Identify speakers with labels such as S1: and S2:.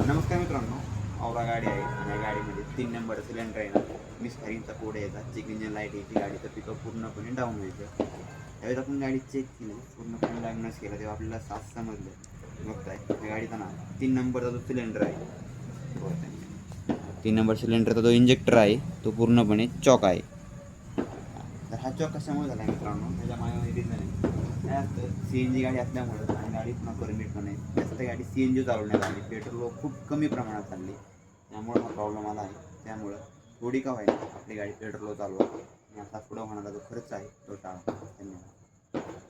S1: नमस्कार मित्रांनो, औरा गाडी आहे आणि या गाडीमध्ये 3 नंबर सिलेंडर आहे ना, मिस्टरींचा कोड यायचा, चेक इंजिन लाईट यायची, गाडीचं पिकअप पूर्णपणे डाऊन व्हायचं. त्यावेळेस आपण गाडी चेक केली, पूर्णपणे डायग्नोस केलं, तेव्हा आपल्याला साफ समजलं. बघताय या गाडीचा ना 3 नंबरचा जो सिलेंडर आहे, 3 नंबर सिलेंडरचा जो इंजेक्टर आहे तो पूर्णपणे चॉक आहे. तर हा चॉक कशामुळे झाला आहे मित्रांनो, त्याच्या मागे रिझन आहे. काय असतं, सी एन जी गाडी असल्यामुळं आणि गाडी पुन्हा परमिट पण आहे, जास्त गाडी सी एन जी चालवण्यात आली, पेट्रोल खूप कमी प्रमाणात चालली, त्यामुळे हा प्रॉब्लेम आला आहे. त्यामुळं थोडी का व्हायला आपली गाडी पेट्रोल चालवा आणि आता पुढं होणारा जो खर्च आहे तो टाळा. धन्यवाद.